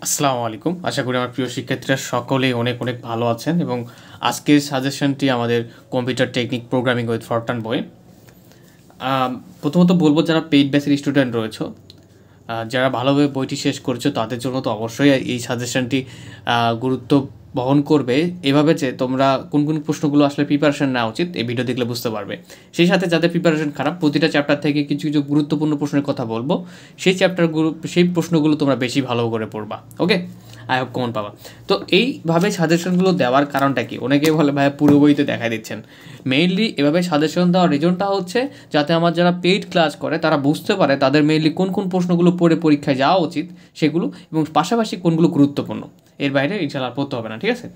আসসালামু আলাইকুম। আশা করি আমার প্রিয় শিক্ষার্থীরা সকলেই অনেক অনেক ভালো আছেন এবং আজকের সাজেশনটি আমাদের computer technique programming with Fortran বই। প্রথমত বলবো যারা পেইড ব্যাচের স্টুডেন্ট রয়েছে, যারা ভালোভাবে বইটি শেষ করেছো তাদের জন্য তো অবশ্যই এই সাজেশনটি গুরুত্ব বহন করবে, এভাবে যে তোমরা কোন কোন প্রশ্নগুলো আসলে প্রিপারেশন নেওয়া উচিত এই ভিডিও দেখলে বুঝতে পারবে। সেই সাথে যাদের প্রিপারেশন খারাপ, প্রতিটা চ্যাপ্টার থেকে কিছু কিছু গুরুত্বপূর্ণ প্রশ্নের কথা বলবো, সেই প্রশ্নগুলো তোমরা বেশি ভালো করে পড়বা। ওকে, আই হোপ কমন পাবা। তো এইভাবে সাজেশনগুলো দেওয়ার কারণটা কি? অনেকেই বলে ভাই পুরো বইতে দেখা দিচ্ছেন। মেইনলি এভাবে সাজেশন দেওয়ার রিজনটা হচ্ছে যাতে আমার যারা পেইড ক্লাস করে তারা বুঝতে পারে তাদের মেইনলি কোন কোন প্রশ্নগুলো পড়ে পরীক্ষায় যাওয়া উচিত সেগুলো, এবং পাশাপাশি কোনগুলো গুরুত্বপূর্ণ। এর বাইরে ইনশাল্লাহ পড়তে হবে না, ঠিক আছে?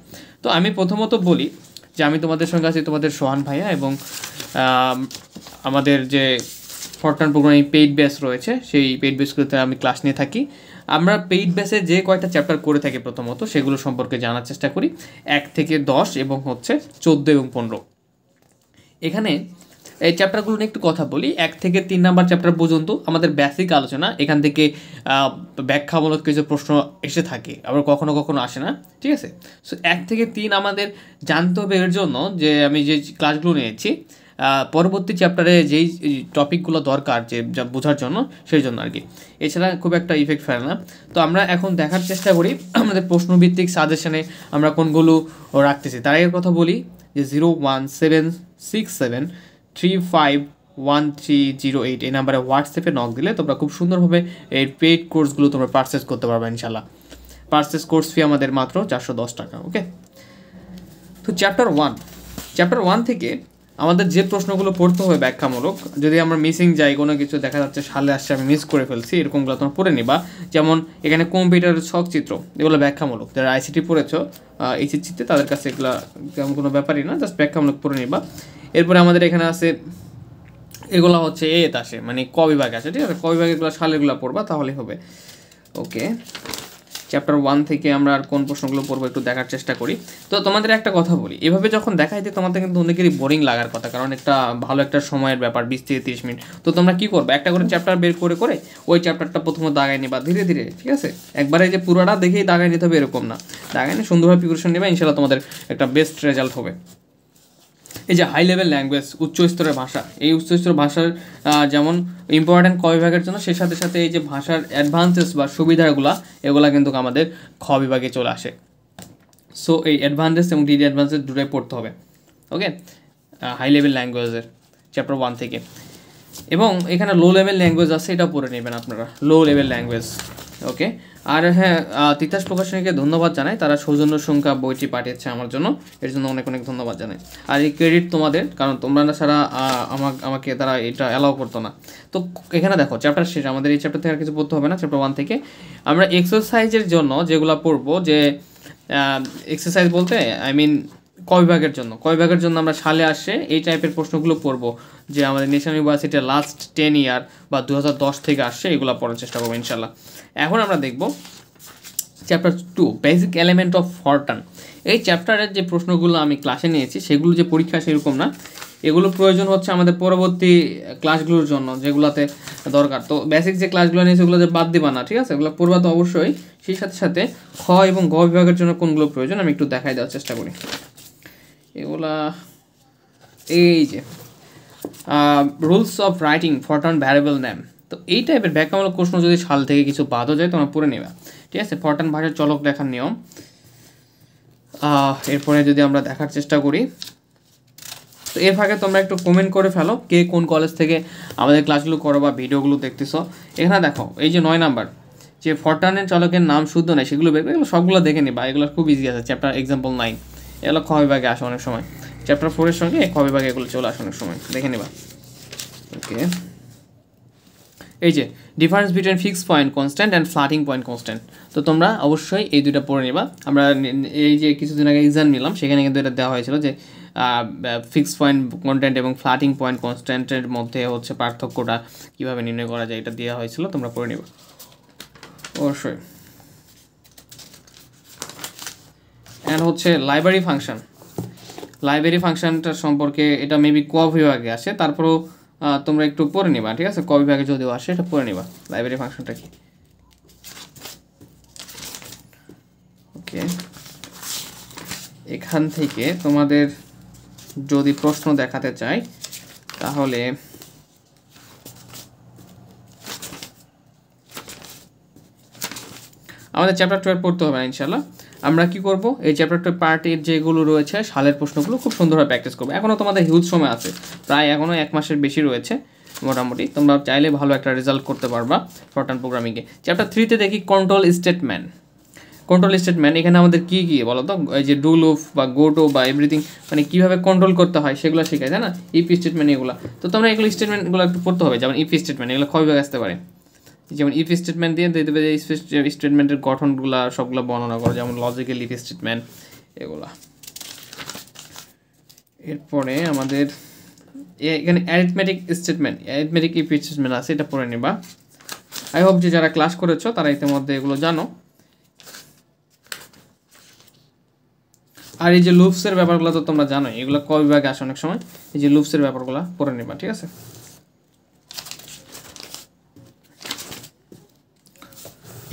তো আমি প্রথমত বলি যে আমি তোমাদের সঙ্গে আছি তোমাদের সোহান ভাইয়া, এবং আমাদের যে ফরটান প্রোগ্রামিং পেইড ব্যাচ রয়েছে সেই পেইড ব্যাচগুলোতে আমি ক্লাস নিয়ে থাকি। আমরা পেইড ব্যাচে যে কয়টা চ্যাপ্টার করে থাকি প্রথমত সেগুলো সম্পর্কে জানার চেষ্টা করি, 1 থেকে 10 এবং হচ্ছে 14 এবং 15। এখানে এই চ্যাপ্টারগুলো নিয়ে একটু কথা বলি। 1 থেকে 3 নাম্বার চ্যাপ্টার পর্যন্ত আমাদের বেসিক আলোচনা, এখান থেকে ব্যাখ্যামূলক কিছু প্রশ্ন এসে থাকে, আবার কখনো কখনো আসে না, ঠিক আছে? সো 1 থেকে 3 আমাদের জানতে হবে এর জন্য যে আমি যে ক্লাসগুলো নিয়েছি পরবর্তী চ্যাপ্টারে যেই টপিকগুলো দরকার যে বোঝার জন্য, সেই জন্য আর কি। এছাড়া খুব একটা ইফেক্ট ফেলে না। তো আমরা এখন দেখার চেষ্টা করি আমাদের প্রশ্নভিত্তিক সাজেশনে আমরা কোনগুলো রাখতেছি। তার আগের কথা বলি যে 0176735130 এই নাম্বারে হোয়াটসঅ্যাপে নক দিলে তোমরা খুব সুন্দরভাবে এই পেইড কোর্সগুলো তোমরা পারচেস করতে পারবে ইনশাল্লাহ। পারচেস কোর্স ফি আমাদের মাত্র 410 টাকা। ওকে, তো চ্যাপ্টার ওয়ান থেকে আমাদের যে প্রশ্নগুলো পড়তে হবে ব্যাখ্যামূলক, যদি আমরা মিসিং যাই কোনো কিছু, দেখা যাচ্ছে সালে আসছে আমি মিস করে ফেলছি, এরকমগুলো তোমরা পড়ে নিবা। যেমন এখানে কম্পিউটারের ছকচিত্র, এগুলো ব্যাখ্যামূলক। যারা আইসিটি পড়েছো এইচএসসিতে তাদের কাছে এগুলো তেমন কোনো ব্যাপারই না, জাস্ট ব্যাখ্যামূলক পড়ে নিবা। এরপরে আমাদের এখানে আছে এগুলো হচ্ছে এতে আসে, মানে ক বিভাগে আসে, ঠিক আছে? ক বিভাগে এগুলো সালেরগুলো পড়বা তাহলে হবে। ওকে, চ্যাপ্টার 1 থেকে আমরা আর কোন প্রশ্নগুলো পড়বো একটু দেখার চেষ্টা করি। তো তোমাদের একটা কথা বলি, এভাবে যখন দেখাইতে তোমাদের কিন্তু অনেকেরই বোরিং লাগার কথা, কারণ একটা ভালো একটা সময়ের ব্যাপার, 20 থেকে 30 মিনিট। তো তোমরা কী করবে, একটা করে চ্যাপ্টার বের করে করে ওই চ্যাপ্টারটা প্রথমে দাগাই নিবা ধীরে ধীরে, ঠিক আছে? একবারে যে পুরোটা দেখেই দাগাই নিতে হবে এরকম না, দাগাই নিয়ে সুন্দরভাবে প্রিপারেশন নেবে, ইনশাল্লাহ তোমাদের একটা বেস্ট রেজাল্ট হবে। এই যে হাই লেভেল ল্যাঙ্গুয়েজ, উচ্চ স্তরের ভাষা, এই উচ্চ স্তরের ভাষার যেমন ইম্পর্ট্যান্ট ক বিভাগের জন্য, সেই সাথে সাথে এই যে ভাষার অ্যাডভান্সেস বা সুবিধাগুলো, এগুলো কিন্তু আমাদের খ বিভাগে চলে আসে। সো এই অ্যাডভান্সেস এবং ডিডি অ্যাডভান্সেস দুটোই পড়তে হবে। ওকে, হাই লেভেল ল্যাঙ্গুয়েজের চ্যাপ্টার 1 থেকে। এবং এখানে লো লেভেল ল্যাঙ্গুয়েজ আছে, এটাও পড়ে নেবেন আপনারা, লো লেভেল ল্যাঙ্গুয়েজ। ওকে, আর হ্যাঁ, তিতাস প্রকাশনীকে ধন্যবাদ জানাই, তারা সৌজন্য সংখ্যা বইটি পাঠিয়েছে আমার জন্য, এর জন্য অনেক অনেক ধন্যবাদ জানাই। আর এই ক্রেডিট তোমাদের, কারণ তোমরা না ছাড়া আমাকে তারা এটা অ্যালাউ করতো না। তো এখানে দেখো চ্যাপ্টার শেষ, আমাদের এই চ্যাপ্টার থেকে আর কিছু পড়তে হবে না। চ্যাপ্টার 1 থেকে আমরা এক্সারসাইজের জন্য যেগুলো পড়বো, যে এক্সারসাইজ বলতে আই মিন ক বিভাগের জন্য আমরা সালে আসে এই টাইপের প্রশ্নগুলো পড়বো, যে আমাদের ন্যাশনাল ইউনিভার্সিটির লাস্ট 10 ইয়ার বা 2010 থেকে আসছে, এগুলো পড়ার চেষ্টা করবো ইনশাল্লাহ। এখন আমরা দেখব chapter 2, basic element of Fortran. এই চ্যাপ্টারের যে প্রশ্নগুলো আমি ক্লাসে নিয়েছি সেগুলো যে পরীক্ষা সেরকম না, এগুলো প্রয়োজন হচ্ছে আমাদের পরবর্তী ক্লাসগুলোর জন্য যেগুলোতে দরকার। তো বেসিক যে ক্লাসগুলো নিয়েছে ওগুলো যে বাদ দিবা না, ঠিক আছে? এগুলো পড়বা তো অবশ্যই। সেই সাথে সাথে খ এবং গ বিভাগের জন্য কোনগুলো প্রয়োজন আমি একটু দেখাই দেওয়ার চেষ্টা করি। এগুলা এই যে rules of writing Fortran variable name, তো এই টাইপের ব্যাখ্যামূলক প্রশ্ন যদি সাল থেকে কিছু বাদও যায় তোমরা পড়ে নেবা, ঠিক আছে? ফরটান ভাষার চলক লেখার নিয়ম। এরপরে যদি আমরা দেখার চেষ্টা করি, তো এর ফাঁকে তোমরা একটু কমেন্ট করে ফেলো কে কোন কলেজ থেকে আমাদের ক্লাসগুলো করো বা ভিডিওগুলো দেখতেছো। এখানে দেখো এই যে 9 নাম্বার, যে ফরটানের চলকের নাম শুদ্ধ নেই সেগুলো বের করে, এগুলো সবগুলো দেখে নিবা, এগুলো খুব ইজি আছে। চ্যাপ্টার এক্সাম্পল 9, এগুলো খ বিভাগে আসে অনেক সময়, চ্যাপ্টার 4-এর সঙ্গে খ বিভাগে এগুলো চলে আসে অনেক সময়, দেখে নিবা। ওকে, এই যে difference between fixed point constant and flirting point constant, তো তোমরা অবশ্যই এই দুইটা পড়ে নিবা। আমরা এই যে কিছুদিন আগে এক্সাম নিলাম, সেখানে কিন্তু এটা দেওয়া হয়েছিল যে ফিক্সড পয়েন্ট কনস্ট্যান্ট এবং ফ্লাটিং পয়েন্ট কনস্ট্যান্টের মধ্যে হচ্ছে পার্থক্যটা কীভাবে নির্ণয় করা যায়, এটা দেওয়া হয়েছিল, তোমরা পড়ে নিবা অবশ্যই। অ্যান্ড হচ্ছে লাইব্রেরি ফাংশনটার সম্পর্কে, এটা মেবি ক বিভাগে আসে, তারপরেও তোমরা একটু পড়ে নিবা, ঠিক আছে? ক বিভাগে যদিও আসে এটা পড়ে নিবা লাইব্রেরি ফাংশনটা কি। ওকে, এখান থেকে তোমাদের যদি প্রশ্ন দেখাতে চাই তাহলে আমাদের চ্যাপ্টার 12 পড়তে হবে না ইনশাল্লাহ। আমরা কি করব, এই চ্যাপ্টার 12 পার্টের যেগুলো রয়েছে সালের প্রশ্নগুলো খুব সুন্দরভাবে প্র্যাকটিস করবো। এখনও তোমাদের হিউজ সময় আছে, প্রায় এখনও 1 মাসের বেশি রয়েছে মোটামুটি। তোমরা চাইলে ভালো একটা রেজাল্ট করতে পারবা ফরট্রান প্রোগ্রামিংয়ে। চ্যাপ্টার 3-তে দেখি কন্ট্রোল স্টেটমেন্ট। কন্ট্রোল স্টেটমেন্ট এখানে আমাদের কী কী বলো তো, এই যে ডু লুপ বা গো টু বা এভরিথিং, মানে কীভাবে কন্ট্রোল করতে হয় সেগুলো শেখায়, তাই না? ইফ স্টেটমেন্ট এগুলো, তো তোমরা এগুলো স্টেটমেন্টগুলো একটু পড়তে হবে। যেমন ইফ স্টেটমেন্ট, এগুলো কবে আসতে পারে, যেমন ইফ স্টেটমেন্ট দিয়ে দেবে যে স্টেটমেন্টের গঠনগুলো সবগুলো বর্ণনা করো, যেমন লজিক্যাল ইফ স্টেটমেন্ট এগুলা। এরপরে আমাদের এখানে arithmetic statement, arithmetic if statement আছে, এটা পড়ে নিবা। আই হোপ যে যারা ক্লাস করেছো তারা ইতিমধ্যে এগুলো জানো। আর এই যে লুপসের ব্যাপারগুলো তো তোমরা জানো, এগুলো ক বিভাগে আসে অনেক সময়। এই যে লুপসের ব্যাপারগুলো পড়ে নিবা, ঠিক আছে?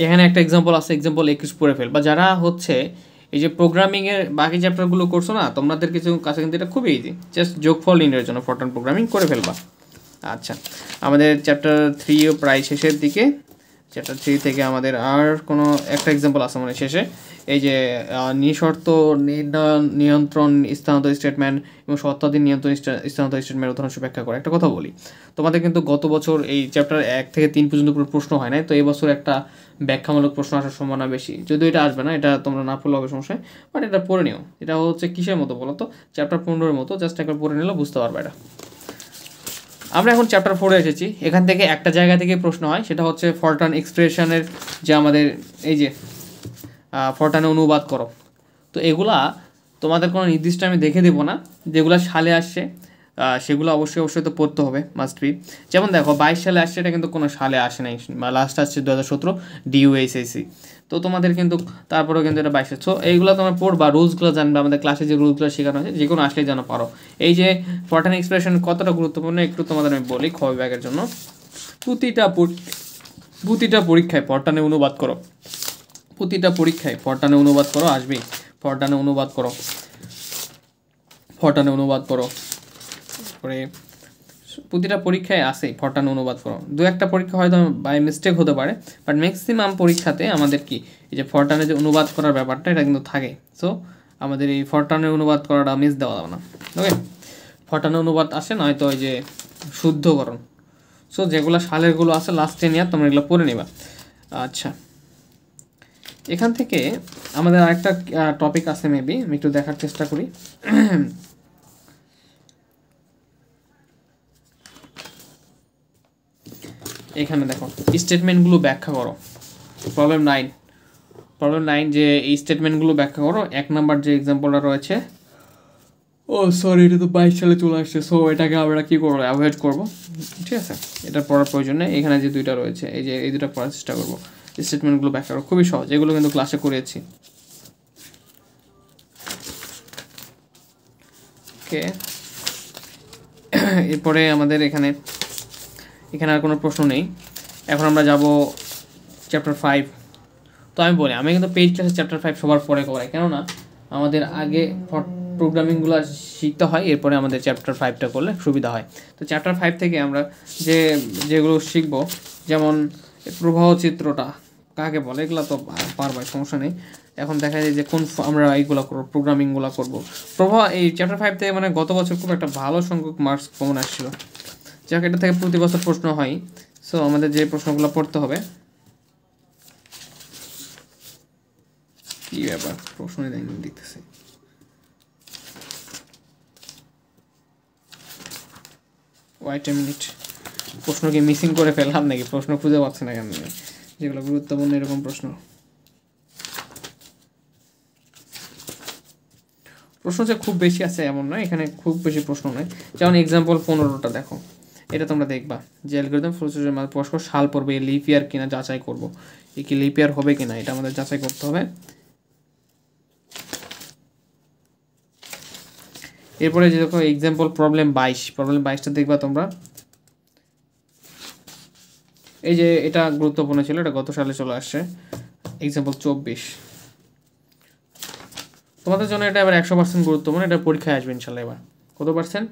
এখানে একটা এক্সাম্পল আছে, এক্সাম্পল 21 পড়ে ফেল, বা যারা হচ্ছে এই যে প্রোগ্রামিংয়ের বাকি চ্যাপ্টারগুলো করছো না, তোমাদের কিছু কাছে কিন্তু এটা খুবই ইজি, জাস্ট যোগফল নির্ণয়ের জন্য ফরট্রান প্রোগ্রামিং করে ফেলবা। আচ্ছা, আমাদের চ্যাপ্টার 3ও প্রায় শেষের দিকে। চ্যাপ্টার 3 থেকে আমাদের আর কোনো একটা এক্সাম্পল আছে মানে শেষে, এই যে নিঃশর্ত নিয়ন্ত্রণ স্থানান্তর স্টেটমেন্ট এবং শর্তাধীন নিয়ন্ত্রণ স্থানান্তর স্টেটমেন্ট উদাহরণ ব্যাখ্যা করে। একটা কথা বলি, তোমাদের কিন্তু গত বছর এই চ্যাপ্টার 1 থেকে 3 পর্যন্ত কোনো প্রশ্ন হয় নাই, তো এই বছর একটা ব্যাখ্যামূলক প্রশ্ন আসার সম্ভাবনা বেশি। যদিও এটা আসবে না, এটা তোমরা না পড়লে হবে সমস্যা, বাট এটা পড়ে নিও। এটা হচ্ছে কিসের মতো বলো তো, চ্যাপ্টার 15-এর মতো, জাস্ট একবার পড়ে নিলে বুঝতে পারবে এটা। আমরা এখন চ্যাপ্টার 4-এ এসেছি। এখান থেকে একটা জায়গা থেকে প্রশ্ন হয়, সেটা হচ্ছে ফরট্রান এক্সপ্রেশনের যে আমাদের এই যে ফরট্রানে অনুবাদ করো। তো এগুলা তোমাদের কোনো নির্দিষ্ট আমি দেখে দেবো না, যেগুলো সালে আসছে সেগুলো অবশ্যই তো পড়তে হবে, মাস্ট বি। যেমন দেখো 22 সালে আসছে, এটা কিন্তু কোনো সালে আসে নাই, লাস্ট আসছে 2017 DUSAC। তো তোমাদের কিন্তু তারপরেও কিন্তু এটা 22। সো এইগুলো তোমরা পড়বা, রুলসগুলো জানবে, আমাদের ক্লাসে যে রুলসগুলো শেখানো হয়েছে যে কোনো আসলেই যেন পারো। এই যে ফরট্রান এক্সপ্রেশন কতটা গুরুত্বপূর্ণ একটু তোমাদের আমি বলি, খ বিভাগের জন্য প্রতিটা পরীক্ষায় ফরট্রানে অনুবাদ করো, প্রতিটা পরীক্ষায় ফরট্রানে অনুবাদ করো, আসবেই ফরট্রানে অনুবাদ করো, ফরট্রানে অনুবাদ করো। তারপরে প্রতিটা পরীক্ষায় আসেই ফরট্রানে অনুবাদ করো। দু একটা পরীক্ষা হয়তো বাই মিস্টেক হতে পারে, বাট ম্যাক্সিমাম পরীক্ষাতে আমাদের কি এই যে ফরট্রানে যে অনুবাদ করার ব্যাপারটা এটা কিন্তু থাকে। সো আমাদের এই ফরট্রানের অনুবাদ করাটা মিস দেওয়া যাবে না। ওকে, ফরট্রানের অনুবাদ আসে, নয়তো ওই যে শুদ্ধকরণ। সো যেগুলো সালেরগুলো আছে লাস্টে নিয়ে তোমরা এগুলো পড়ে নিবা। আচ্ছা, এখান থেকে আমাদের আরেকটা টপিক আছে, মেবি আমি একটু দেখার চেষ্টা করি। এখানে দেখো স্টেটমেন্টগুলো ব্যাখ্যা করো, প্রবলেম 9 যে এই স্টেটমেন্টগুলো ব্যাখ্যা করো। 1 নাম্বার যে এক্সাম্পলটা রয়েছে, ও সরি এটা তো 22 সালে চলে আসছে, সো এটাকে আমরা কী করবো, অ্যাভয়েড করবো, ঠিক আছে? এটা পড়ার প্রয়োজন নেই। এখানে যে দুইটা রয়েছে, এই দুটো পড়ার চেষ্টা করবো। স্টেটমেন্টগুলো ব্যাখ্যা করো, খুবই সহজ, এগুলো কিন্তু ক্লাসে করেছি। ওকে, এরপরে আমাদের এখানে আর কোনো প্রশ্ন নেই। এখন আমরা যাব চ্যাপ্টার 5। তো আমি বলি, আমি কিন্তু পেইড ক্লাসে চ্যাপ্টার 5 সবার পরে করাই, কেননা আমাদের আগে প্রোগ্রামিংগুলো শিখতে হয়, এরপরে আমাদের চ্যাপ্টার 5টা করলে সুবিধা হয়। তো চ্যাপ্টার 5 থেকে আমরা যেগুলো শিখবো, যেমন প্রবাহ চিত্রটা কাকে বলে, এগুলো তো পারবাই, সমস্যা নেই। এখন দেখা যায় যে কোন আমরা এইগুলো করবো, প্রোগ্রামিংগুলো করবো। প্রবাহ এই চ্যাপ্টার 5 থেকে মানে গত বছর খুব একটা ভালো সংখ্যক মার্কস কমন আসছিল, যাক এটা থেকে প্রতি বছর প্রশ্ন হয়। সো আমাদের যে প্রশ্নগুলো পড়তে হবে, কি ব্যাপার প্রশ্ন দেখতেছি, ওয়েট এ মিনিট, প্রশ্ন কি মিসিং করে ফেললাম নাকি? প্রশ্ন খুঁজে পাচ্ছি না কেন, যেগুলো গুরুত্বপূর্ণ এরকম প্রশ্ন যে খুব বেশি আছে এমন নয়, এখানে খুব বেশি প্রশ্ন নয়। যেমন এক্সাম্পল 15টা দেখো, এটা তোমরা দেখবা যে অ্যালগরিদম প্রসেসরের মাঝে পরস্পর সাল পড়বে, লিপ ইয়ার কিনা যাচাই করবো, এই কি লিপ ইয়ার হবে কিনা এটা আমাদের যাচাই করতে হবে। এরপরে যে দেখো এক্সাম্পল প্রবলেম 22টা দেখবা তোমরা। এই যে এটা গুরুত্বপূর্ণ ছিল, এটা গত সালে চলে আসছে। এক্সাম্পল 24, তোমাদের জন্য এটা এবার 100% গুরুত্বপূর্ণ, এটা পরীক্ষায় আসবে ইনশাল্লাহ। এবার কত পার্সেন্ট?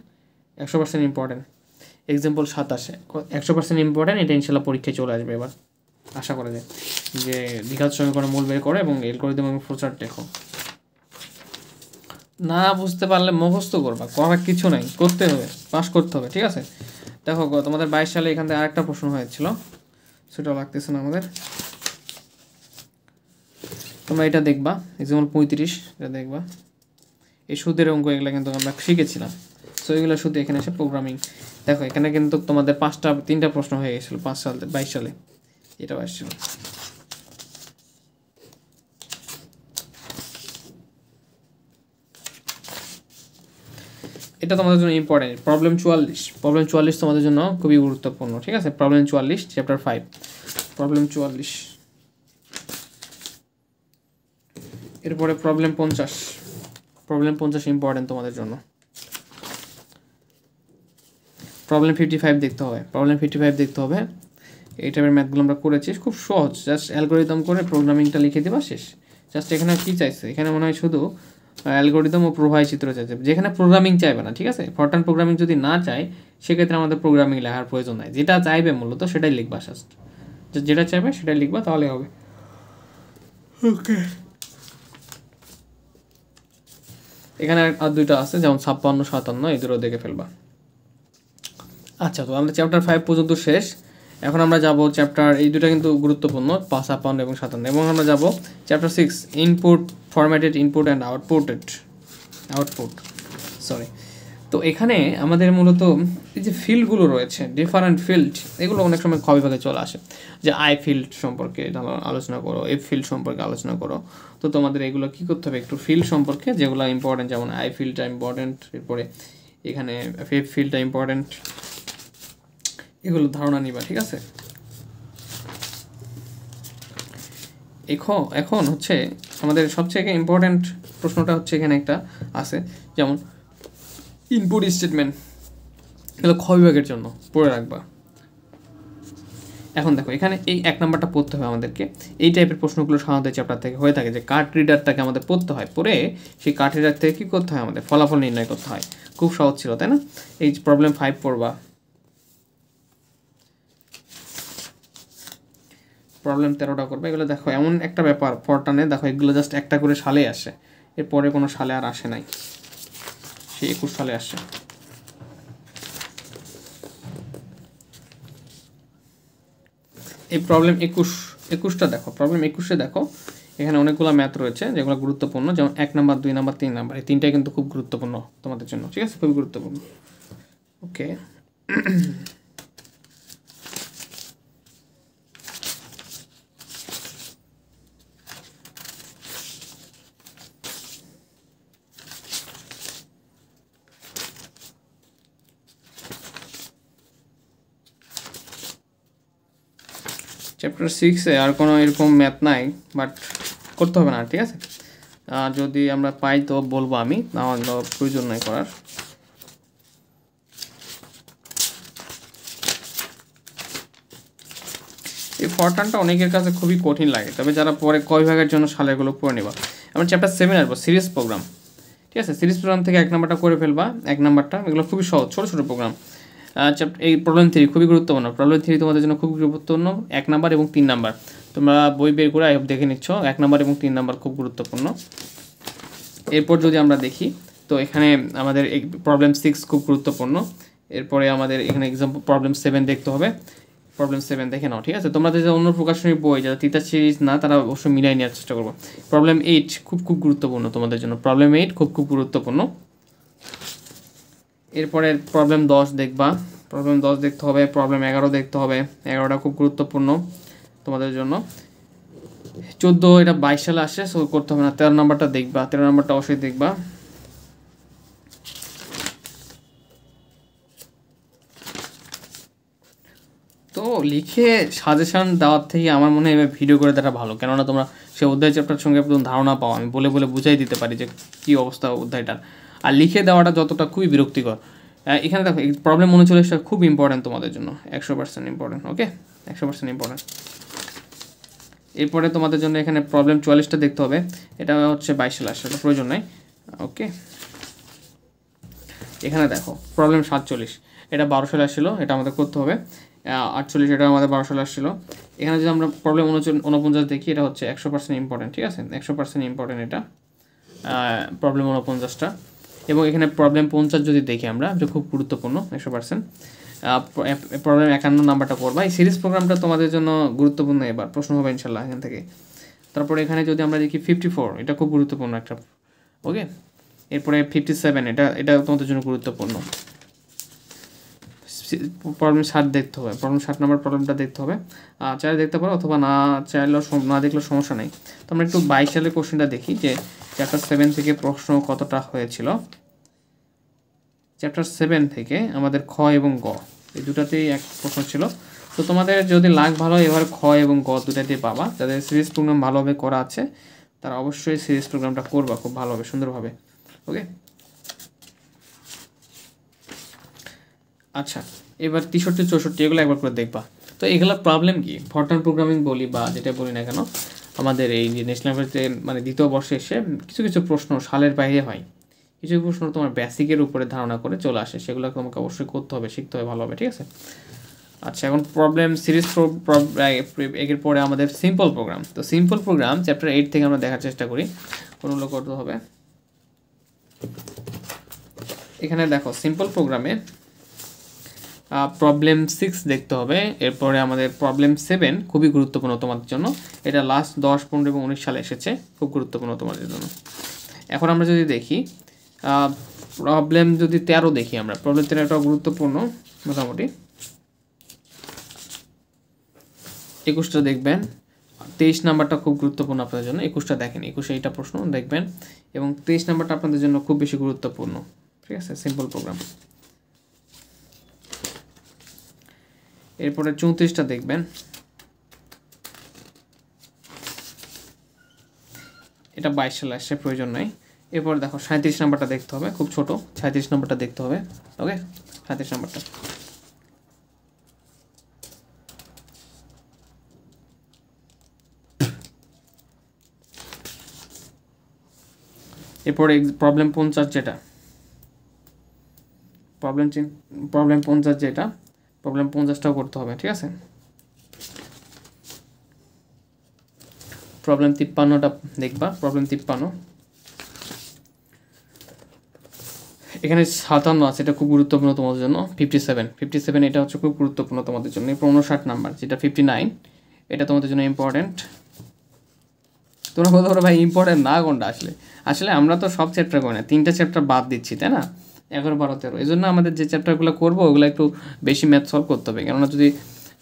100% ইম্পর্টেন্ট। এক্সাম্পল 27 100% ইম্পর্টেন্ট, এটা ইনশাল্লাহ পরীক্ষায় চলে আসবে এবার আশা করা যায়। যে দ্বিঘাত সমীকরণের মূল বের করে এবং অ্যালগরিদম এবং ফ্লোচার্ট দেখো। না বুঝতে পারলে মুখস্থ করবা, করার কিছু নাই, করতে হবে, পাস করতে হবে, ঠিক আছে। দেখো তোমাদের 22 সালে এখান থেকে আরেকটা প্রশ্ন হয়েছিল, সেটাও লাগতেছে না আমাদের। তোমরা এটা দেখবা, এক্সাম্পল 35, এটা দেখবা। এই সুদের অঙ্ক এগুলো কিন্তু আমরা শিখেছিলাম। সো এগুলো শুধু এখানে এসে প্রোগ্রামিং। দেখো এখানে কিন্তু তোমাদের 3টা প্রশ্ন হয়ে গেছিলো 22 সালে, এটাও আসছিল। এটা তোমাদের জন্য ইম্পর্টেন্ট। প্রবলেম 44 তোমাদের জন্য খুবই গুরুত্বপূর্ণ, ঠিক আছে। Problem 44 chapter 5, problem 44। এরপরে প্রবলেম 50 ইম্পর্টেন্ট তোমাদের জন্য। প্রবলেম 55 দেখতে হবে। এই টাইপের ম্যাথগুলো আমরা করেছি, খুব সহজ, জাস্ট অ্যালগরিদম করে প্রোগ্রামিংটা লিখে দিবা, শেষ। জাস্ট এখানে কি চাইছে, এখানে মনে হয় শুধু অ্যালগরিদম ও প্রবাহ চিত্র চাইছে, যেখানে প্রোগ্রামিং চাইবে না, ঠিক আছে। ফরটার্ন প্রোগ্রামিং যদি না চাই সেক্ষেত্রে আমাদের প্রোগ্রামিং লেখার প্রয়োজন নাই, যেটা চাইবে মূলত সেটাই লিখবা, জাস্ট যেটা চাইবে সেটাই লিখবা, তাহলে হবে। ওকে, এখানে আর দুইটা আছে, যেমন 56, 57, এই দুটো দেখে ফেলবা। আচ্ছা, তো আমরা চ্যাপ্টার 5 পর্যন্ত শেষ। এখন আমরা যাব চ্যাপ্টার, এই দুটো কিন্তু গুরুত্বপূর্ণ, 56 এবং 57, এবং আমরা যাব chapter 6, input, formatted input and output. তো এখানে আমাদের মূলত এই যে ফিল্ডগুলো রয়েছে, ডিফারেন্ট ফিল্ড, এগুলো অনেক সময় খ বিভাগে চলে আসে, যে আই ফিল্ড সম্পর্কে আলোচনা করো, এফ ফিল্ড সম্পর্কে আলোচনা করো। তো তোমাদের এগুলো কী করতে হবে, একটু ফিল্ড সম্পর্কে যেগুলো ইম্পর্টেন্ট, যেমন আই ফিল্ডটা ইম্পর্টেন্ট, এরপরে এখানে এফ ফিল্ডটা ইম্পর্টেন্ট, এগুলো ধারণা নিবা, ঠিক আছে। এখন হচ্ছে আমাদের সবচেয়ে ইম্পর্টেন্ট প্রশ্নটা হচ্ছে এখানে একটা আছে, যেমন ইনপুট স্টেটমেন্ট, এগুলো খ বিভাগের জন্য পড়ে রাখবা। এখন দেখো এখানে এই 1 নাম্বারটা পড়তে হবে আমাদেরকে। এই টাইপের প্রশ্নগুলো সাধারণত চ্যাপ্টার থেকে হয়ে থাকে, যে কার্ড রিডারটাকে আমাদের পড়তে হয়, পড়ে সেই কার্ড রিডার থেকে কী করতে হয়, আমাদের ফলাফল নির্ণয় করতে হয়। খুব সহজ ছিল, তাই না? এই প্রবলেম 5 পড়বা, প্রবলেম 13টা করবে। এগুলো দেখো এমন একটা ব্যাপার ফরটানে, দেখো এগুলো জাস্ট একটা করে সালে আসে, এরপরে কোনো সালে আর আসে নাই, সেই 21 সালে আসে। এই প্রবলেম 21টা দেখো, প্রবলেম 21-এ দেখো এখানে অনেকগুলো ম্যাথ রয়েছে যেগুলো গুরুত্বপূর্ণ, যেমন 1 নাম্বার, 2 নাম্বার, 3 নাম্বার, এই তিনটাই কিন্তু খুব গুরুত্বপূর্ণ তোমাদের জন্য, ঠিক আছে, খুবই গুরুত্বপূর্ণ। ওকে, চ্যাপ্টার 6-এ আর কোনো এরকম ম্যাথ নাই, বাট করতে হবে না, ঠিক আছে। যদি আমরা পাই তো বলবো আমি, আমার প্রয়োজন নাই করার। এই ফরটানটা অনেকের কাছে খুবই কঠিন লাগে, তবে যারা পরে ক বিভাগের জন্য সালেগুলো পড়ে নেবা। আমরা চ্যাপ্টার 7 আসবো, সিরিজ প্রোগ্রাম, ঠিক আছে। সিরিজ প্রোগ্রাম থেকে 1 নাম্বারটা করে ফেলবা, 1 নাম্বারটা, এগুলো খুবই সহজ, ছোটো ছোটো প্রোগ্রাম। এই প্রবলেম 3 খুবই গুরুত্বপূর্ণ, প্রবলেম 3 তোমাদের জন্য খুব গুরুত্বপূর্ণ, 1 নাম্বার এবং 3 নাম্বার। তোমরা বই বের করে দেখে নিচ্ছ, 1 নাম্বার এবং 3 নাম্বার খুব গুরুত্বপূর্ণ। এরপর যদি আমরা দেখি, তো এখানে আমাদের এই প্রবলেম 6 খুব গুরুত্বপূর্ণ। এরপরে আমাদের এখানে এক্সাম্পল প্রবলেম 7 দেখতে হবে, প্রবলেম 7 দেখে নাও, ঠিক আছে। তোমরা যে অন্য প্রকাশনীর বই যারা তিতাস সিরিজ না, তারা অবশ্যই মিলাই নেওয়ার চেষ্টা করবো। প্রবলেম 8 খুব গুরুত্বপূর্ণ তোমাদের জন্য, প্রবলেম 8 খুব গুরুত্বপূর্ণ। এরপরে প্রবলেম 10 দেখবা, প্রবলেম 10 দেখতে হবে, প্রবলেম 11 দেখতে হবে, 11টা খুব গুরুত্বপূর্ণ তোমাদের জন্য। 14 এটা 22 সালে আসে, সো করতে হবে না। 13 নাম্বারটা দেখবা, 13 নাম্বারটা অবশ্যই দেখবা। তো লিখে সাজেশন দেওয়ার থেকে আমার মনে হয় এবার ভিডিও করে দেওয়াটা ভালো, কেননা তোমরা সে অধ্যায় চ্যাপ্টার সঙ্গে একদম ধারণা পাও, আমি বলে বুঝাই দিতে পারি যে কী অবস্থা অধ্যায়টার। আর লিখে দেওয়াটা যতটা খুবই বিরক্তিকর। এখানে দেখো প্রবলেম 39টা খুব ইম্পর্টেন্ট তোমাদের জন্য, 100% ইম্পর্টেন্ট, ওকে, 100% ইম্পর্টেন্ট। এরপরে তোমাদের জন্য এখানে প্রবলেম 44টা দেখতে হবে, এটা হচ্ছে 22 সালে আসছে, এটা প্রয়োজন নাই। ওকে, এখানে দেখো প্রবলেম 47, এটা 12 সালে আসছিলো, এটা আমাদের করতে হবে। 48, এটা আমাদের 12 সালে আসছিলো। এখানে যদি আমরা প্রবলেম 49 দেখি, এটা হচ্ছে 100% ইম্পর্টেন্ট, ঠিক আছে, 100% ইম্পর্টেন্ট এটা প্রবলেম 49টা। এবং এখানে প্রবলেম 50 যদি দেখি আমরা, এটা খুব গুরুত্বপূর্ণ 100%। প্রবলেম 51 নাম্বারটা করবা। এই সিরিজ প্রোগ্রামটা তোমাদের জন্য গুরুত্বপূর্ণ, এবার প্রশ্ন হবে ইনশাল্লাহ এখান থেকে। তারপরে এখানে যদি আমরা দেখি 54, এটা খুব গুরুত্বপূর্ণ একটা। ওকে, এরপরে 57, এটা তোমাদের জন্য গুরুত্বপূর্ণ। প্রবলেম 60 দেখতে হবে, প্রবলেম 60 নাম্বার প্রবলেমটা দেখতে হবে। চাইলে দেখতে পারো, অথবা না চাইলেও না দেখলেও সমস্যা নেই। তো আমরা একটু 22 সালের কোশ্চেনটা দেখি যে চ্যাপ্টার 7 থেকে প্রশ্ন কতটা হয়েছিল। চ্যাপ্টার 7 থেকে আমাদের খ এবং গ এই দুটাতেই এক প্রশ্ন ছিল। তো তোমাদের যদি লাগ ভালো, এবার খ এবং গ দুটাতেই পাবা। যাদের সিরিজ প্রোগ্রাম ভালোভাবে করা আছে তারা অবশ্যই সিরিজ প্রোগ্রামটা করবা খুব ভালোভাবে, সুন্দরভাবে। ওকে, আচ্ছা, এবার 63, 64 এগুলো একবার করে দেখবা। তো এগুলোর প্রবলেম কি, ফরট্রান প্রোগ্রামিং বলি বা যেটা বলি না কেন, আমাদের এই যে ন্যাশনাল লেভেলে মানে দ্বিতীয় বর্ষে এসে কিছু কিছু প্রশ্ন সালের বাইরে হয়, কিছু প্রশ্ন তোমার বেসিকের উপরে ধারণা করে চলে আসে, সেগুলো তোমাকে অবশ্যই করতে হবে, শিখতে হবে ভালোভাবে, ঠিক আছে। আচ্ছা, এখন প্রবলেম সিরিজ এর পরে আমাদের সিম্পল প্রোগ্রাম। তো সিম্পল প্রোগ্রাম চ্যাপ্টার 8 থেকে আমরা দেখার চেষ্টা করি, কোনগুলো করতে হবে। এখানে দেখো সিম্পল প্রোগ্রামে প্রবলেম 6 দেখতে হবে। এরপরে আমাদের প্রবলেম 7 খুবই গুরুত্বপূর্ণ তোমাদের জন্য, এটা লাস্ট 10, 15 এবং 19 সালে এসেছে, খুব গুরুত্বপূর্ণ তোমাদের জন্য। এখন আমরা যদি দেখি প্রবলেম যদি 13 দেখি আমরা, প্রবলেম 13টাও গুরুত্বপূর্ণ মোটামুটি। 21টা দেখবেন, 23 নাম্বারটা খুব গুরুত্বপূর্ণ আপনাদের জন্য, 21টা দেখেন, 21 এইটা প্রশ্ন দেখবেন, এবং 23 নাম্বারটা আপনাদের জন্য খুব বেশি গুরুত্বপূর্ণ, ঠিক আছে, সিম্পল প্রোগ্রাম। এরপরে 34টা দেখবেন, এটা 22 সালে আসছে, প্রয়োজন নাই। এরপর দেখো 37 নাম্বারটা দেখতে হবে, খুব ছোট, 37 নাম্বারটা দেখতে হবে। ওকে, 37 নাম্বারটা। এরপরে প্রবলেম 50 যেটা, প্রবলেম 50 যেটা, প্রবলেম 50টাও করতে হবে, ঠিক আছে। প্রবলেম 53টা দেখবা, প্রবলেম 53, এখানে 57 আছে, এটা খুব গুরুত্বপূর্ণ তোমাদের জন্য। 57 এটা হচ্ছে খুব গুরুত্বপূর্ণ তোমাদের জন্য। 59 নাম্বার যেটা 59, এটা তোমাদের জন্য ইম্পর্টেন্ট। তোমরা বলতে পারো ভাই ইম্পর্টেন্ট না কোনটা, আসলে আমরা তো সব চ্যাপ্টার করি না, 3টা চ্যাপ্টার বাদ দিচ্ছি, তাই না, 11, 12, 13। এই জন্য আমাদের যে চ্যাপ্টারগুলো করবো ওগুলো একটু বেশি ম্যাথ সলভ করতে হবে, কেননা যদি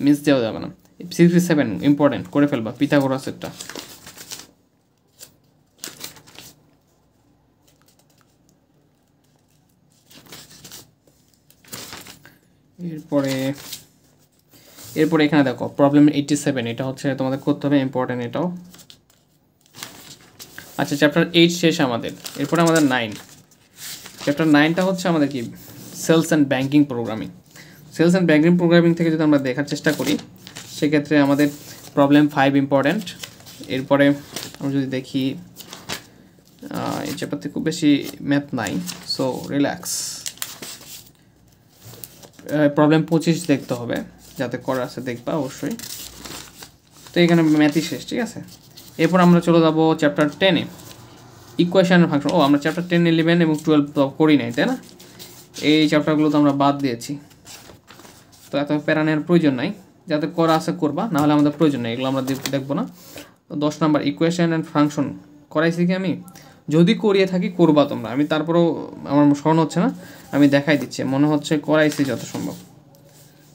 মিস দেওয়া যাবে না। 67 ইম্পর্টেন্ট, করে ফেলবা, পিথাগোরাসেরটা। এরপরে এখানে দেখো প্রবলেম 87, এটা হচ্ছে তোমাদের করতে হবে, ইম্পর্টেন্ট এটাও। আচ্ছা, চ্যাপ্টার 8 শেষ আমাদের। এরপরে আমাদের 9, চ্যাপ্টার 9টা হচ্ছে আমাদের কি, sales and banking programming. Sales and banking programming থেকে যদি আমরা দেখার চেষ্টা করি, সেক্ষেত্রে আমাদের প্রবলেম 5 ইম্পর্টেন্ট। এরপরে আমরা যদি দেখি এই চ্যাপ্টারতে খুব বেশি ম্যাথ নাই, সো রিল্যাক্স। প্রবলেম 25 দেখতে হবে, যাতে করা আছে দেখবা অবশ্যই। তো এখানে ম্যাথই শেষ, ঠিক আছে। এরপর আমরা চলে যাবো চ্যাপ্টার 10-এ, ইকুয়েশন ফাংশন। আমরা চ্যাপ্টার 10, 11 এবং 12 তো করি নাই, তাই না, এই চ্যাপ্টারগুলো তো আমরা বাদ দিয়েছি। তো এত প্যারা নেওয়ার প্রয়োজন নাই, যাতে করা আছে করবা, নাহলে আমাদের প্রয়োজন নেই, এগুলো আমরা দেখবো না। 10 নাম্বার ইকুয়েশন অ্যান্ড ফাংশন করাইছি কি আমি, যদি করিয়ে থাকি করবা তোমরা, আমি তারপরেও আমার স্মরণ হচ্ছে না, আমি দেখাই দিচ্ছি, মনে হচ্ছে করাইছি যত সম্ভব।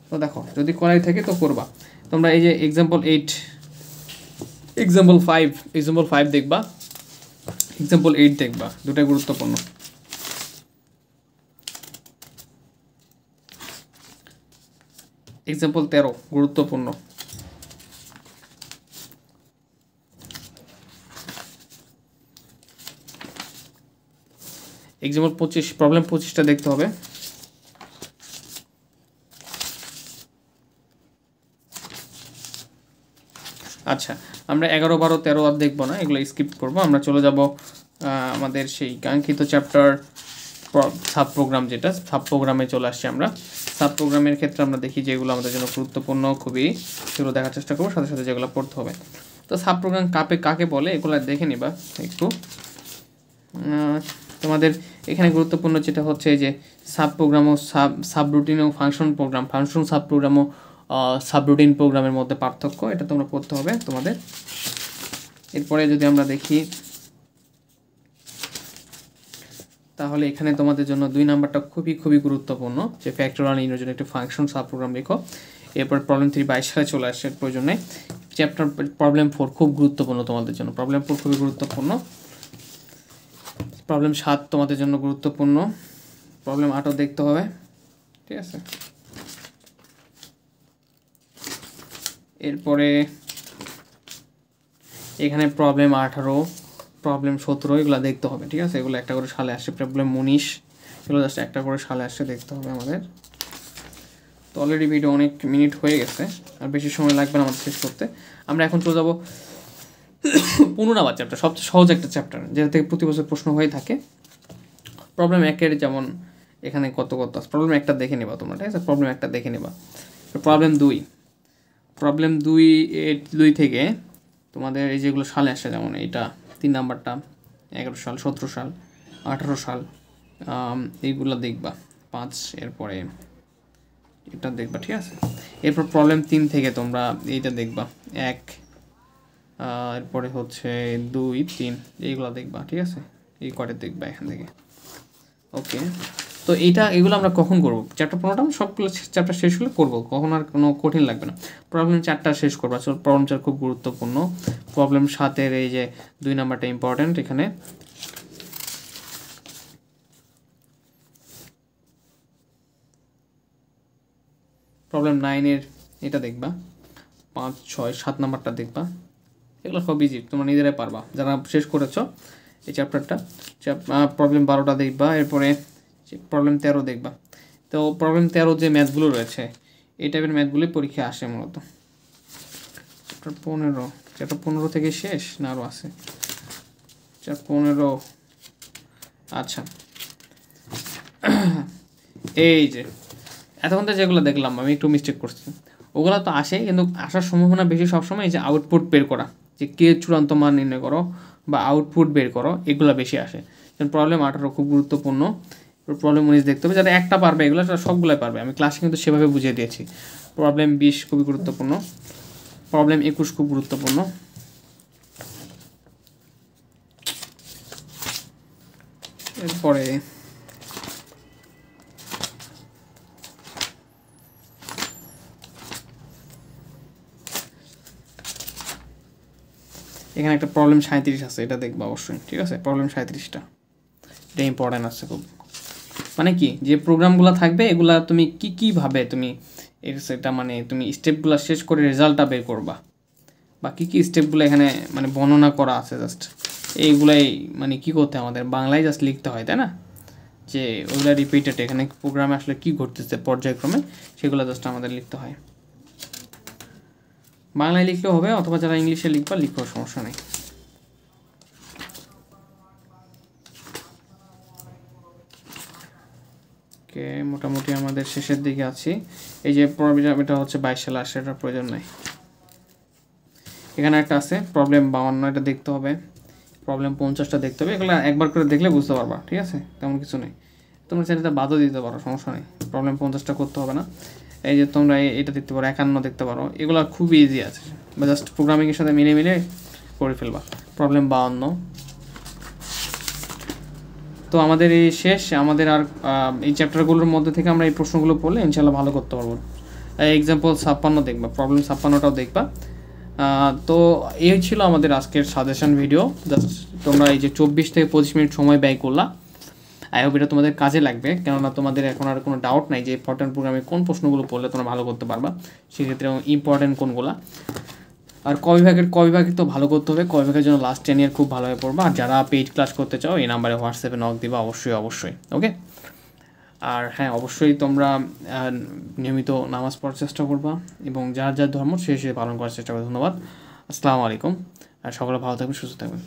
তো দেখো যদি করাই থাকে তো করবা তোমরা। এই যে এক্সাম্পল 8, এক্সাম্পল 5 দেখবা, এক্সাম্পল 8 দেখবা, দুটাই গুরুত্বপূর্ণ। এক্সাম্পল 13 গুরুত্বপূর্ণ। এক্সাম্পল 25, প্রবলেম 25টা দেখতে হবে। আচ্ছা, আমরা 11, 12, 13 আর দেখবো না, এগুলো স্কিপ করবো। আমরা চলে যাব আমাদের সেই কাঙ্ক্ষিত চ্যাপ্টার সাব প্রোগ্রাম, যেটা সাব প্রোগ্রামে চলে আসছি আমরা। সাব প্রোগ্রামের ক্ষেত্রে আমরা দেখি যেগুলো আমাদের জন্য গুরুত্বপূর্ণ খুবই, সেগুলো দেখার চেষ্টা করবো, সাথে সাথে যেগুলো পড়তে হবে। তো সাব প্রোগ্রাম কাকে বলে এগুলো দেখে নিবা একটু। তোমাদের এখানে গুরুত্বপূর্ণ যেটা হচ্ছে যে সাব প্রোগ্রাম ও সাবরুটিন ও function program, function sub program ও সাবরুটিন প্রোগ্রামের মধ্যে পার্থক্য, এটা তোমরা পড়তে হবে তোমাদের। এরপরে যদি আমরা দেখি তাহলে এখানে তোমাদের জন্য 2 নাম্বারটা খুবই গুরুত্বপূর্ণ, যে ফ্যাক্টোরিয়াল ইউনিটের জন্য একটা ফাংশন সাব প্রোগ্রাম লিখো। এরপর প্রবলেম 3 22 সালে চলে আসছে, প্রয়োজন নেই। চ্যাপ্টার প্রবলেম 4 খুব গুরুত্বপূর্ণ তোমাদের জন্য, প্রবলেম 4 খুবই গুরুত্বপূর্ণ। প্রবলেম 7 তোমাদের জন্য গুরুত্বপূর্ণ, প্রবলেম 8ও দেখতে হবে, ঠিক আছে। এরপরে এখানে প্রবলেম 18, প্রবলেম 17 এগুলো দেখতে হবে, ঠিক আছে। এগুলো একটা করে সালে আসছে। প্রবলেম 19 এগুলো জাস্ট একটা করে সালে আসছে, দেখতে হবে আমাদের। তো অলরেডি ভিডিও অনেক মিনিট হয়ে গেছে, আর বেশি সময় লাগবে না আমাদের শেষ করতে। আমরা এখন চলে যাবো 15 নাম্বার চ্যাপ্টার, সবচেয়ে সহজ একটা চ্যাপ্টার, যেটা থেকে প্রতি বছর প্রশ্ন হয়ে থাকে। প্রবলেম 1-এর যেমন এখানে কত প্রবলেম 1টা দেখে নেবা তোমরা, ঠিক আছে। প্রবলেম 1টা দেখে নেবা। প্রবলেম 2, প্রবলেম 2 থেকে তোমাদের এই যেগুলো সালে আসে, যেমন এইটা 3 নাম্বারটা 11 সাল, 17 সাল, 18 সাল, এইগুলো দেখবা 5। এরপরে এটা দেখবা, ঠিক আছে। এরপর প্রবলেম 3 থেকে তোমরা এইটা দেখবা 1, এরপরে হচ্ছে 2, 3 এইগুলো দেখবা, ঠিক আছে। এই কয়টা দেখবা এখান থেকে, ওকে। তো এগুলো আমরা কখন করবো? চ্যাপ্টার 15টা সবগুলো চ্যাপ্টার শেষ হলে করবো, কখন আর কোনো কঠিন লাগবে না। প্রবলেম 4টা শেষ করবো, আসলে প্রবলেম 4 খুব গুরুত্বপূর্ণ। প্রবলেম 7-এর এই যে 2 নাম্বারটা ইম্পর্টেন্ট এখানে। প্রবলেম 9-এর এটা দেখবা 5, 6, 7 নাম্বারটা দেখবা। এগুলো সব ইজি, তোমরা নিজেরাই পারবা যারা শেষ করেছো এই চ্যাপ্টারটা। প্রবলেম 12টা দেখবা। এরপরে প্রবলেম 13 দেখবা। তো প্রবলেম 13 যে ম্যাথগুলো রয়েছে, এই টাইপের ম্যাথগুলি পরীক্ষা আসে মূলত। চ্যাপ্টার 15 থেকে শেষ না আরও আছে? চ্যাপ্টার 15, আচ্ছা। এই যে এতক্ষণ তো যেগুলো দেখলাম, আমি একটু মিস্টেক করছি, ওগুলো তো আসে, কিন্তু আসার সম্ভাবনা বেশি সবসময় এই যে আউটপুট বের করা, যে কে চূড়ান্ত মান নির্ণয় করো বা আউটপুট বের করো, এগুলো বেশি আসে। প্রবলেম 18 খুব গুরুত্বপূর্ণ। প্রবলেম 19 দেখতে হবে, যারা একটা পারবে এগুলো সবগুলোই পারবে, আমি ক্লাসে কিন্তু সেভাবে বুঝিয়ে দিয়েছি। প্রবলেম 20 খুবই গুরুত্বপূর্ণ। প্রবলেম 21 খুব গুরুত্বপূর্ণ। এরপরে এখানে একটা প্রবলেম 37 আছে, এটা দেখবা অবশ্যই, ঠিক আছে। প্রবলেম 37টা এটা ইম্পর্টেন্ট আছে খুব। মানে কি, যে প্রোগ্রামগুলো থাকবে এগুলা তুমি কীভাবে তুমি সেটা মানে তুমি স্টেপগুলো শেষ করে রেজাল্টটা বের করবা, বা কী স্টেপগুলো এখানে মানে বর্ণনা করা আছে, জাস্ট এইগুলাই মানে কী করতে আমাদের বাংলায় জাস্ট লিখতে হয়, তাই না? যে ওইগুলো রিপিটেড, এখানে প্রোগ্রামে আসলে কী ঘটতেছে পর্যায়ক্রমে সেগুলো জাস্ট আমাদের লিখতে হয়। বাংলায় লিখলেও হবে, অথবা যারা ইংলিশে লিখবা লিখো, সমস্যা নেই। ওকে, মোটামুটি আমাদের শেষের দিকে আছি। এই যে প্রবলেম, এটা হচ্ছে 22 সালে আসে, এটার প্রয়োজন নেই। এখানে একটা আছে প্রবলেম 52, এটা দেখতে হবে। প্রবলেম 50টা দেখতে হবে। এগুলো একবার করে দেখলে বুঝতে পারবা, ঠিক আছে, তেমন কিছু নেই। তোমরা সেটা বাদও দিতে পারো, সমস্যা নেই। প্রবলেম 50টা করতে হবে না। এই যে তোমরা এটা দেখতে পারো, 51 দেখতে পারো, এগুলো খুবই ইজি আছে, বা জাস্ট প্রোগ্রামিংয়ের সাথে মিলে করে ফেলবা। প্রবলেম 52। তো আমাদের এই শেষ, আমাদের আর এই চ্যাপ্টারগুলোর মধ্যে থেকে আমরা এই প্রশ্নগুলো পড়লে ইনশাল্লাহ ভালো করতে পারবো। এক্সাম্পল 56 দেখবা, প্রবলেম 56টাও দেখবা। তো এই ছিল আমাদের আজকের সাজেশন ভিডিও। জাস্ট তোমরা এই যে 24 থেকে 25 মিনিট সময় ব্যয় করলা, আই হোপ এটা তোমাদের কাজে লাগবে, কেননা তোমাদের এখন আর কোনো ডাউট নাই যে ইম্পর্টেন্ট প্রোগ্রামে কোন প্রশ্নগুলো পড়লে তোমরা ভালো করতে পারবা, সেক্ষেত্রে ইম্পর্টেন্ট কোনগুলা। আর ক বিভাগের তো ভালো করতে হবে, ক বিভাগের জন্য লাস্ট 10 ইয়ার খুব ভালোভাবে পড়বা। আর যারা পেইড ক্লাস করতে চাও এই নাম্বারে হোয়াটসঅ্যাপে নক দিবা, অবশ্যই, ওকে। আর হ্যাঁ, অবশ্যই তোমরা নিয়মিত নামাজ পড়ার চেষ্টা করবা, এবং যার যার ধর্ম সে পালন করার চেষ্টা করবে। ধন্যবাদ। আসসালামু আলাইকুম, আর সকলে ভালো থাকবেন, সুস্থ থাকবেন।